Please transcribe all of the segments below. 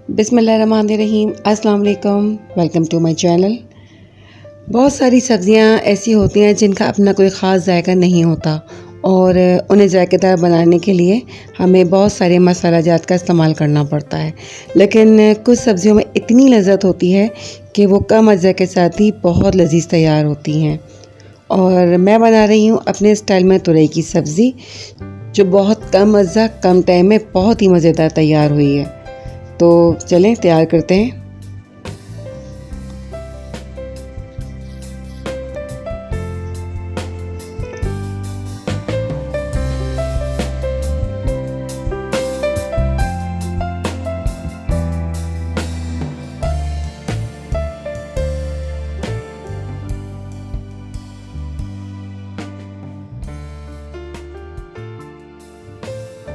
बिस्मिल्लाहिर्रहमानिर्रहीम, अस्सलाम वालेकुम, वेलकम टू माय चैनल। बहुत सारी सब्ज़ियाँ ऐसी होती हैं जिनका अपना कोई ख़ास जायका नहीं होता और उन्हें जायकेदार बनाने के लिए हमें बहुत सारे मसाला जात का इस्तेमाल करना पड़ता है। लेकिन कुछ सब्ज़ियों में इतनी लज़्ज़त होती है कि वो कम अज़ा के साथ ही बहुत लज़ीज़ तैयार होती हैं। और मैं बना रही हूँ अपने स्टाइल में तुरई की सब्ज़ी, जो बहुत कम अज़ा कम टाइम में बहुत ही मज़ेदार तैयार हुई है। तो चलें तैयार करते हैं।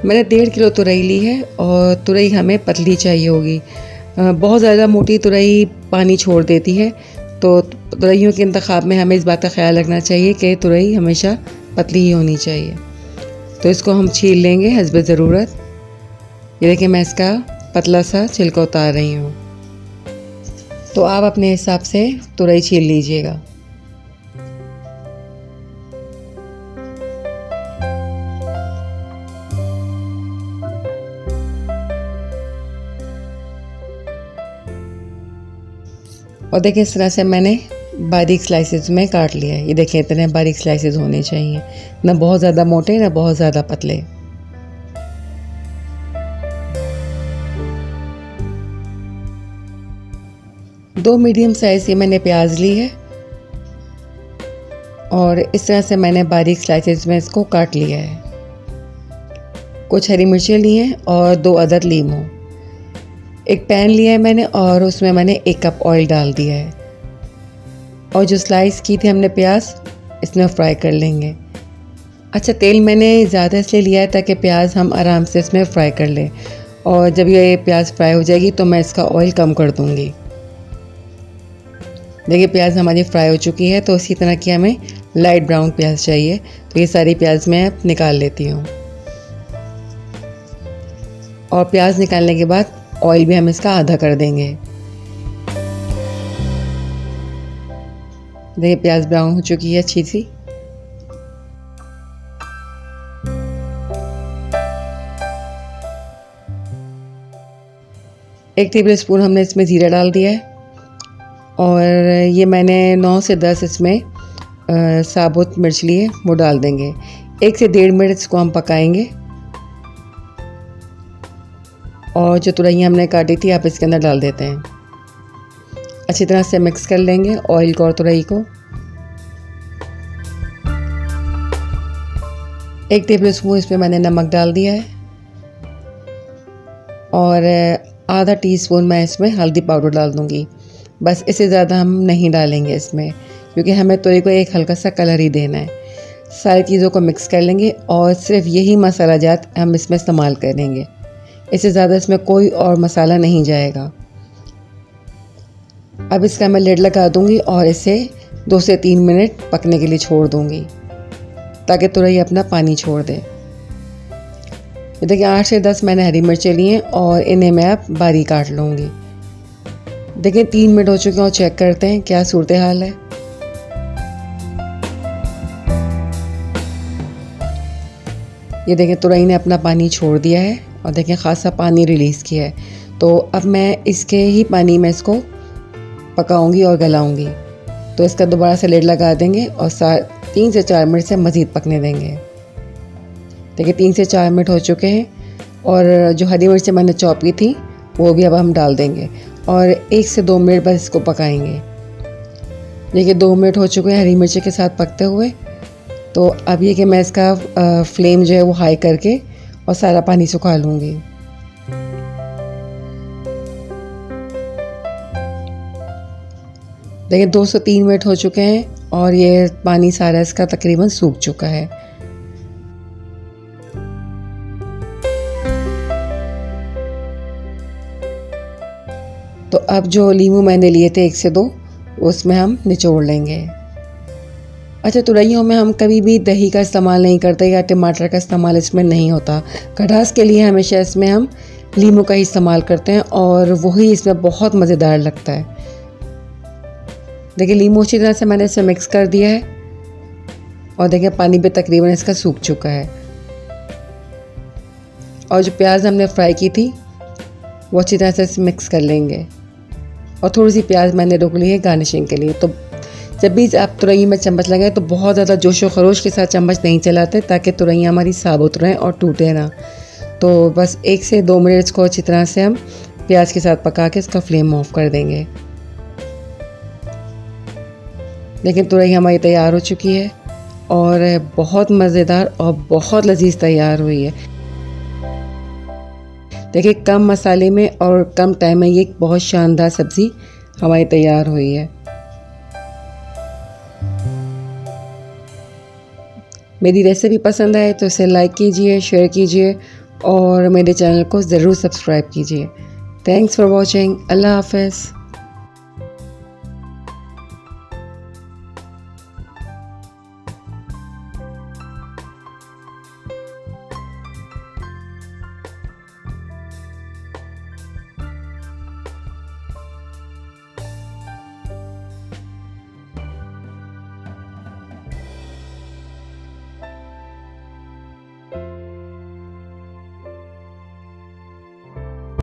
मैंने 1.5 किलो तुरई ली है और तुरई हमें पतली चाहिए होगी। बहुत ज़्यादा मोटी तुरई पानी छोड़ देती है, तो तुरइयों के इंतखाब में हमें इस बात का ख्याल रखना चाहिए कि तुरई हमेशा पतली ही होनी चाहिए। तो इसको हम छील लेंगे हस्ब ज़रूरत। ये देखिए मैं इसका पतला सा छिलका उतार रही हूँ। तो आप अपने हिसाब से तुरई छील लीजिएगा। और देखिए इस तरह से मैंने बारीक स्लाइसेस में काट लिया है। ये देखिए इतने बारीक स्लाइसेस होने चाहिए, ना बहुत ज़्यादा मोटे ना बहुत ज़्यादा पतले। दो मीडियम साइज़ की मैंने प्याज ली है और इस तरह से मैंने बारीक स्लाइसेस में इसको काट लिया है। कुछ हरी मिर्चें ली हैं और 2 अदद लीमू। एक पैन लिया है मैंने और उसमें मैंने 1 कप ऑयल डाल दिया है। और जो स्लाइस की थी हमने प्याज, इसमें फ्राई कर लेंगे। अच्छा, तेल मैंने ज़्यादा इसलिए लिया है ताकि प्याज हम आराम से इसमें फ्राई कर लें। और जब ये प्याज फ्राई हो जाएगी तो मैं इसका ऑयल कम कर दूँगी। देखिए प्याज हमारी फ्राई हो चुकी है, तो इसी तरह की हमें लाइट ब्राउन प्याज चाहिए। तो ये सारी प्याज मैं अब निकाल लेती हूँ। और प्याज निकालने के बाद ऑयल भी हम इसका आधा कर देंगे। देखिए प्याज ब्राउन हो चुकी है अच्छी सी। एक टेबल स्पून हमने इसमें ज़ीरा डाल दिया है और ये मैंने 9 से 10 इसमें साबुत मिर्च लिए, वो डाल देंगे। 1 से 1.5 मिनट इसको हम पकाएंगे। और जो तुरई हमने काटी थी आप इसके अंदर डाल देते हैं। अच्छी तरह से मिक्स कर लेंगे ऑयल को और तुरई को। 1 टेबल स्पून इसमें मैंने नमक डाल दिया है और आधा टीस्पून मैं इसमें हल्दी पाउडर डाल दूँगी। बस इससे ज़्यादा हम नहीं डालेंगे इसमें, क्योंकि हमें तुरई को एक हल्का सा कलर ही देना है। सारी चीज़ों को मिक्स कर लेंगे और सिर्फ यही मसाला जात हम इसमें इस्तेमाल करेंगे। इससे ज़्यादा इसमें कोई और मसाला नहीं जाएगा। अब इसका मैं लिड लगा दूंगी और इसे 2 से 3 मिनट पकने के लिए छोड़ दूंगी, ताकि तुरई अपना पानी छोड़ दे। ये देखिए 8 से 10 मैंने हरी मिर्चें ली हैं और इन्हें मैं अब बारीक काट लूँगी। देखिए 3 मिनट हो चुके हैं और चेक करते हैं क्या सूरत हाल है। ये देखिए तुरई ने अपना पानी छोड़ दिया है और देखिए ख़ासा पानी रिलीज़ किया है। तो अब मैं इसके ही पानी में इसको पकाऊंगी और गलाऊंगी। तो इसका दोबारा से लिड लगा देंगे और 3 से 4 मिनट से मज़ीद पकने देंगे। देखिए 3 से 4 मिनट हो चुके हैं और जो हरी मिर्चें मैंने चॉप की थी वो भी अब हम डाल देंगे और 1 से 2 मिनट बस इसको पकाएंगे। देखिए 2 मिनट हो चुके हैं हरी मिर्ची के साथ पकते हुए। तो अब ये कि मैं इसका फ्लेम जो है वो हाई करके और सारा पानी सुखा लूँगी। देखिए 2 से 3 मिनट हो चुके हैं और ये पानी सारा इसका तकरीबन सूख चुका है। तो अब जो लीमू मैंने लिए थे 1 से 2, उसमें हम निचोड़ लेंगे। अच्छा, तुरइयों में हम कभी भी दही का इस्तेमाल नहीं करते या टमाटर का इस्तेमाल इसमें नहीं होता। खटास के लिए हमेशा इसमें हम लीमू का ही इस्तेमाल करते हैं और वही इसमें बहुत मज़ेदार लगता है। देखिए लीमू अच्छी तरह से मैंने इसे मिक्स कर दिया है और देखिए पानी भी तकरीबन इसका सूख चुका है। और जो प्याज हमने फ्राई की थी वो अच्छी तरह से इसे मिक्स कर लेंगे। और थोड़ी सी प्याज मैंने रोक ली है गार्निशिंग के लिए। तो जब भी आप तुरई में चम्मच लगाएं तो बहुत ज़्यादा जोशो खरोश के साथ चम्मच नहीं चलाते, ताकि तुरई हमारी साबुत रहें और टूटे ना। तो बस 1 से 2 मिनट को अच्छी तरह से हम प्याज के साथ पका के इसका फ्लेम ऑफ कर देंगे। लेकिन तुरई हमारी तैयार हो चुकी है और बहुत मज़ेदार और बहुत लजीज तैयार हुई है। देखिए कम मसाले में और कम टाइम में ये बहुत शानदार सब्ज़ी हमारी तैयार हुई है। मेरी रेसिपी पसंद आए तो इसे लाइक कीजिए, शेयर कीजिए और मेरे चैनल को ज़रूर सब्सक्राइब कीजिए। Thanks for watching. अल्लाह हाफ़िज़।